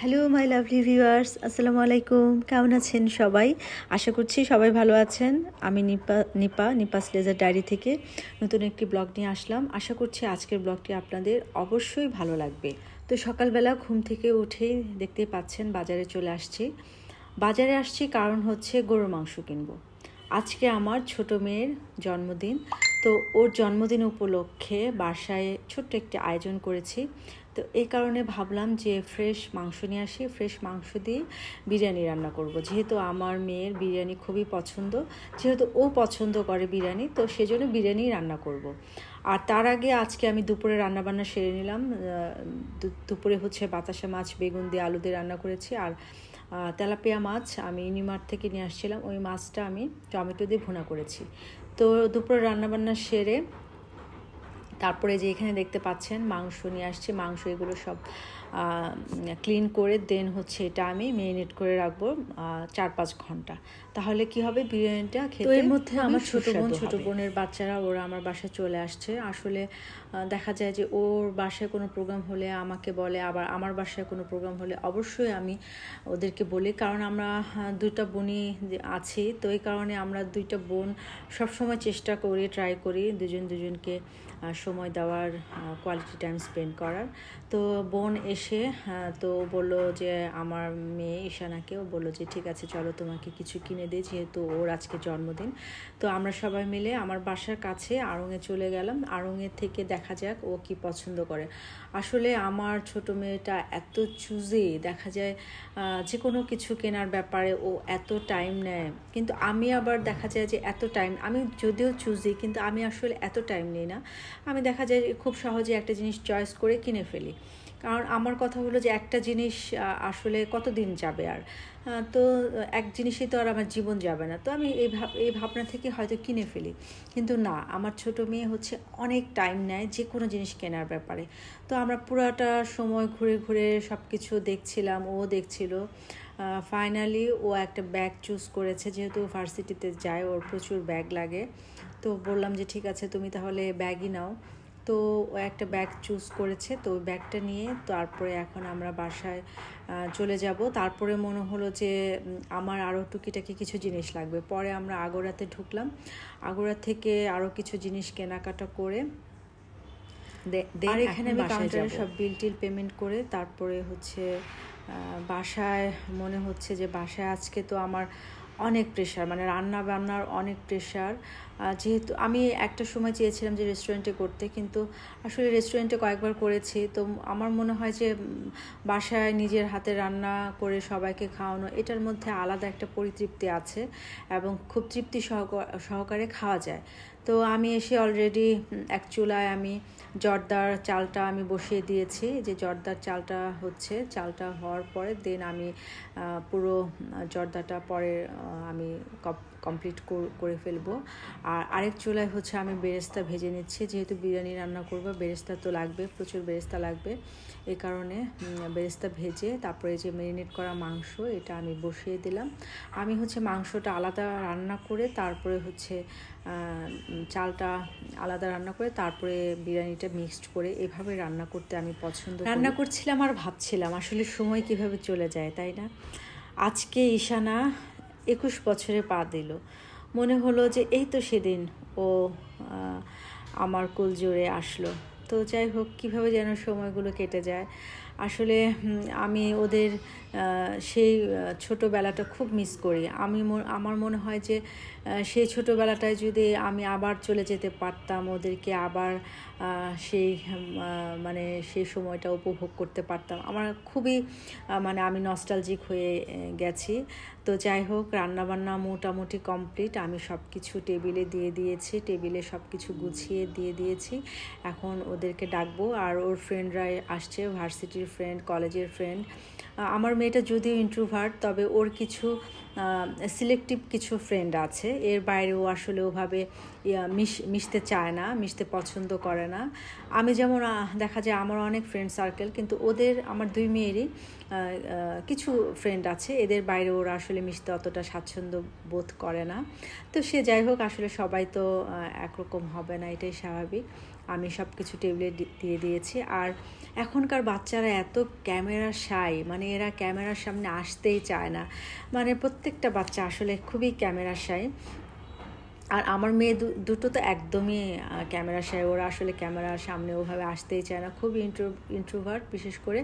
Hello my lovely viewers, আসসালামু আলাইকুম। কেমন আছেন সবাই? আশা করছি সবাই ভালো আছেন। আমি নিপাস লেজার ডায়েরি থেকে নতুন একটি ব্লগ নিয়ে আসলাম। আশা করছি আজকের ব্লগটি আপনাদের অবশ্যই ভালো লাগবে। তো সকালবেলা ঘুম থেকে উঠেই দেখতে পাচ্ছেন বাজারে চলে আসছি। বাজারে আসছি কারণ হচ্ছে গরুর মাংস কিনবো। আজকে আমার ছোট মেয়ের জন্মদিন, তো ওর জন্মদিন উপলক্ষে বাসায় ছোট্ট একটি আয়োজন করেছি। তো এই কারণে ভাবলাম যে ফ্রেশ মাংস নিয়ে আসি, ফ্রেশ মাংস দিয়ে বিরিয়ানি রান্না করব। যেহেতু আমার মেয়ের বিরিয়ানি খুবই পছন্দ, যেহেতু ও পছন্দ করে বিরিয়ানি, তো সেজন্য বিরিয়ানি রান্না করব। আর তার আগে আজকে আমি দুপুরে রান্নাবান্না সেরে নিলাম। দুপুরে হচ্ছে বাতাসা মাছ বেগুন দিয়ে আলু দিয়ে রান্না করেছি, আর তেলাপিয়া মাছ আমি ইউনিমার্ট থেকে নিয়ে আসছিলাম, ওই মাছটা আমি টমেটো দিয়ে ভুনা করেছি। তো দুপুরে রান্নাবান্না সেরে তারপরে যে এখানে দেখতে পাচ্ছেন মাংস নিয়ে আসছে, মাংস এগুলো সব ক্লিন করে দেন হচ্ছে এটা আমি মেরিনেট করে রাখবো 4-5 ঘন্টা। তাহলে কি হবে, বিরিয়ানিটা খেতে। তো এর মধ্যে আমার ছোট বোনের বাচ্চারা ওরা আমার বাসায় চলে আসছে। আসলে দেখা যায় যে ওর বাসায় কোনো প্রোগ্রাম হলে আমাকে বলে, আবার আমার বাসায় কোনো প্রোগ্রাম হলে অবশ্যই আমি ওদেরকে বলি, কারণ আমরা দুইটা বোনই আছি। তো এই কারণে আমরা দুইটা বোন সবসময় চেষ্টা করি, ট্রাই করি দুজনকে সময় দেওয়ার, কোয়ালিটি টাইম স্পেন্ড করার। তো বোন এসে তো বললো যে আমার মেয়ে ঈশানাকেও বললো যে ঠিক আছে চলো তোমাকে কিছু কিনে দিই, যেহেতু ওর আজকে জন্মদিন। তো আমরা সবাই মিলে আমার বাসার কাছে আড়ংয়ে চলে গেলাম। আড়ংয়ের থেকে দেখা যাক ও কি পছন্দ করে। আসলে আমার ছোট মেয়েটা এত চুজি, দেখা যায় যে কোনো কিছু কেনার ব্যাপারে ও এত টাইম নেয়, কিন্তু আমি আবার দেখা যায় যে এত টাইম, আমি যদিও চুজি কিন্তু আমি আসলে এত টাইম নিই না। আমি দেখা যায় খুব সহজে একটা জিনিস চয়েস করে কিনে ফেলি, কারণ আমার কথা হলো যে একটা জিনিস আসলে কতদিন যাবে, আর তো এক জিনিসই তো আর আমার জীবন যাবে না। তো আমি এই ভাবনা থেকে হয়তো কিনে ফেলি, কিন্তু না, আমার ছোট মেয়ে হচ্ছে অনেক টাইম নেয় যে কোনো জিনিস কেনার ব্যাপারে। তো আমরা পুরাটা সময় ঘুরে ঘুরে সব কিছু দেখছিলাম, ও দেখছিল। ফাইনালি ও একটা ব্যাগ চুজ করেছে, যেহেতু ভার্সিটিতে যায়, ওর প্রচুর ব্যাগ লাগে। তো বললাম যে ঠিক আছে তুমি তাহলে ব্যাগই নাও। তো ও একটা ব্যাগ চুজ করেছে, তো ওই ব্যাগটা নিয়ে তারপরে এখন আমরা বাসায় চলে যাব। তারপরে মনে হলো যে আমার আরও টুকিটাকি কিছু জিনিস লাগবে। পরে আমরা আগোরাতে ঢুকলাম, আগোরা থেকে আরও কিছু জিনিস কেনাকাটা করে আর এখানে আমি কাউন্টারে সব বিল টিল পেমেন্ট করে তারপরে হচ্ছে বাসায় মনে হচ্ছে যে বাসায় আজকে তো আমার অনেক প্রেশার, মানে রান্না বান্নার অনেক প্রেশার। যেহেতু আমি একটা সময় চেয়েছিলাম যে রেস্টুরেন্টে করতে, কিন্তু আসলে রেস্টুরেন্টে কয়েকবার করেছি, তো আমার মনে হয় যে বাসায় নিজের হাতে রান্না করে সবাইকে খাওয়ানো, এটার মধ্যে আলাদা একটা পরিতৃপ্তি আছে এবং খুব তৃপ্তি সহকারে খাওয়া যায়। তো আমি এসে অলরেডি এক চুলায় আমি জর্দার চালটা আমি বসিয়ে দিয়েছি। যে জর্দার চালটা হচ্ছে, চালটা হওয়ার পরে দেন আমি পুরো জর্দাটা পরে আমি কমপ্লিট করে ফেলবো। আর আরেক চুলায় হচ্ছে আমি বেরেস্তা ভেজে নিচ্ছি, যেহেতু বিরিয়ানি রান্না করবো বেরেস্তা তো লাগবে, প্রচুর বেরেস্তা লাগবে। এই কারণে বেরেস্তা ভেজে তারপরে যে ম্যারিনেট করা মাংস এটা আমি বসিয়ে দিলাম। আমি হচ্ছে মাংসটা আলাদা রান্না করে তারপরে হচ্ছে চালটা আলাদা রান্না করে তারপরে বিরিয়ানিটা মিক্সড করে এভাবে রান্না করতে আমি পছন্দ করি। রান্না করছিলাম আর ভাবছিলাম আসলে সময় কিভাবে চলে যায়, তাই না? আজকে ঈশানা 21 বছরে পা দিল। মনে হলো যে এই তো সেদিন ও আমার কোল জোরে আসলো। তো যাই হোক, কীভাবে যেন সময়গুলো কেটে যায়। আসলে আমি ওদের সেই ছোটোবেলাটা খুব মিস করি। আমার মনে হয় যে সেই ছোটোবেলাটায় যদি আমি আবার চলে যেতে পারতাম, ওদেরকে আবার সেই মানে সেই সময়টা উপভোগ করতে পারতাম, আমার খুবই মানে আমি নস্টালজিক হয়ে গেছি। তো যাই হোক, রান্নাবান্না মোটামুটি কমপ্লিট। আমি সব কিছু টেবিলে দিয়ে দিয়েছি, টেবিলে সব কিছু গুছিয়ে দিয়ে দিয়েছি। এখন ওদেরকে ডাকবো, আর ওর ফ্রেন্ডরা আসছে, ভার্সিটির ফ্রেন্ড, কলেজের ফ্রেন্ড। আমার মেয়েটা যদিও ইন্ট্রোভার্ট, তবে ওর কিছু সিলেক্টিভ কিছু ফ্রেন্ড আছে, এর বাইরেও আসলে ওভাবে মিশতে চায় না, মিশতে পছন্দ করে না। আমি যেমন দেখা যায় আমার অনেক ফ্রেন্ড সার্কেল, কিন্তু ওদের আমার দুই মেয়েরই কিছু ফ্রেন্ড আছে, এদের বাইরে ওরা আসলে মিশতে অতটা স্বাচ্ছন্দ্য বোধ করে না। তো সে যাই হোক, আসলে সবাই তো একরকম হবে না, এটাই স্বাভাবিক। আমি সব কিছু টেবিলে দিয়ে দিয়েছি। আর এখনকার বাচ্চারা এত ক্যামেরা শাই, মানে এরা ক্যামেরার সামনে আসতেই চায় না, মানে প্রত্যেকটা বাচ্চা আসলে খুবই ক্যামেরা শাই। আর আমার মেয়ে দুটো তো একদমই ক্যামেরা শাই, ওরা আসলে ক্যামেরার সামনে ওভাবে আসতেই চায় না, খুবই ইন্ট্রোভার্ট। বিশেষ করে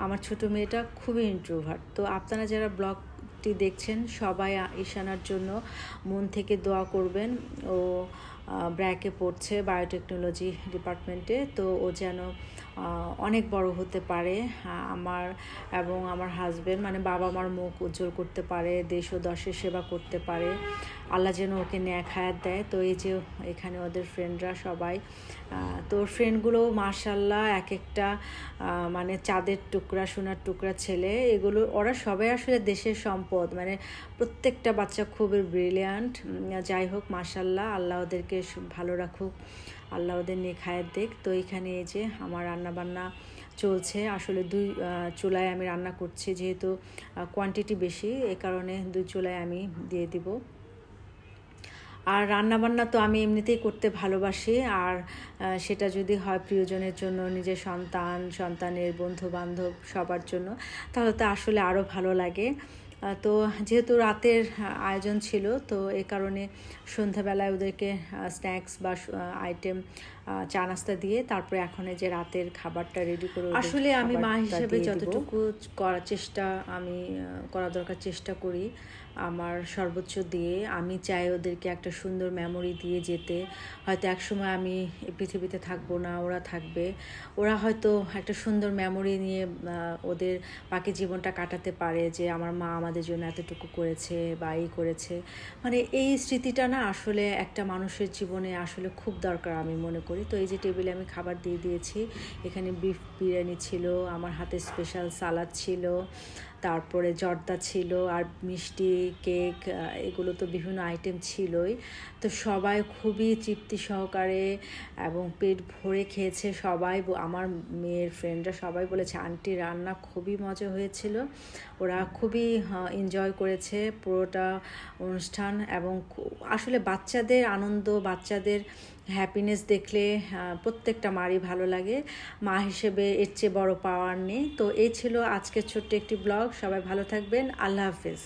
আমার ছোটো মেয়েটা খুবই ইন্ট্রোভার্ট। তো আপনারা যারা ব্লগটি দেখছেন সবাই ঈশানার জন্য মন থেকে দোয়া করবেন। ও ব্র্যাকে পড়ছে, বায়োটেকনোলজি ডিপার্টমেন্টে। তো ও যেন অনেক বড় হতে পারে, আমার এবং আমার হাজব্যান্ড মানে বাবা মার মুখ উজ্জ্বল করতে পারে, দেশ ও দশের সেবা করতে পারে, আল্লাহ যেন ওকে ন্যাক হায়াত দেয়। তো এই যে এখানে ওদের ফ্রেন্ডরা সবাই, তো ফ্রেন্ডগুলো মাশাল্লাহ এক একটা মানে চাঁদের টুকরা সোনার টুকরা ছেলে, এগুলো ওরা সবাই আসলে দেশের সম্পদ, মানে প্রত্যেকটা বাচ্চা খুবই ব্রিলিয়ান্ট। যাই হোক মাশাল্লাহ, আল্লাহ ওদেরকে ভালো রাখুক, আল্লাহ ওদের নেক হায়াত দেখ। তো এখানে এই যে আমার রান্নাবান্না চলছে, আসলে 2 চুলায় আমি রান্না করছি, যেহেতু কোয়ান্টিটি বেশি এই কারণে 2 চুলায় আমি দিয়ে দিব। আর রান্নাবান্না তো আমি এমনিতেই করতে ভালোবাসি, আর সেটা যদি হয় প্রিয়জনের জন্য, নিজের সন্তানের বন্ধু বান্ধব সবার জন্য, তাহলে তো আসলে আরও ভালো লাগে। তো যেহেতু রাতের আয়োজন ছিল, তো এই কারণে সন্ধ্যাবেলায় ওদেরকে স্ন্যাক্স বা আইটেম চা নাস্তা দিয়ে তারপরে এখন এই যে রাতের খাবারটা রেডি করে, আসলে আমি মা হিসেবে যতটুকু করা দরকার চেষ্টা করি আমার সর্বোচ্চ দিয়ে। আমি চাই ওদেরকে একটা সুন্দর মেমোরি দিয়ে যেতে। হয়তো একসময় আমি পৃথিবীতে থাকবো না, ওরা থাকবে, ওরা হয়তো একটা সুন্দর মেমোরি নিয়ে ওদের বাকি জীবনটা কাটাতে পারে, যে আমার মা আমাদের জন্য এতটুকু করেছে বা এই করেছে। মানে এই স্মৃতিটা না আসলে একটা মানুষের জীবনে আসলে খুব দরকার আমি মনে করি। তো এই যে টেবিলে আমি খাবার দিয়ে দিয়েছি, এখানে বিফ বিরিয়ানি ছিল, আমার হাতে স্পেশাল সালাদ ছিল, তারপরে জর্দা ছিল, আর মিষ্টি কেক, এগুলো তো বিভিন্ন আইটেম ছিলই। তো সবাই খুবই তৃপ্তি সহকারে এবং পেট ভরে খেয়েছে সবাই। আমার মেয়ের ফ্রেন্ডরা সবাই বলেছে আন্টি রান্না খুবই মজা হয়েছিল, ওরা খুবই এনজয় করেছে পুরোটা অনুষ্ঠান। এবং আসলে বাচ্চাদের আনন্দ, বাচ্চাদের হ্যাপিনেস দেখলে প্রত্যেকটা মারই ভালো লাগে। মা হিসেবে এর চেয়ে বড় পাওয়ার নেই। তো এই ছিল আজকের ছোট্ট একটি ব্লগ। সবাই ভালো থাকবেন, আল্লাহ হাফেজ।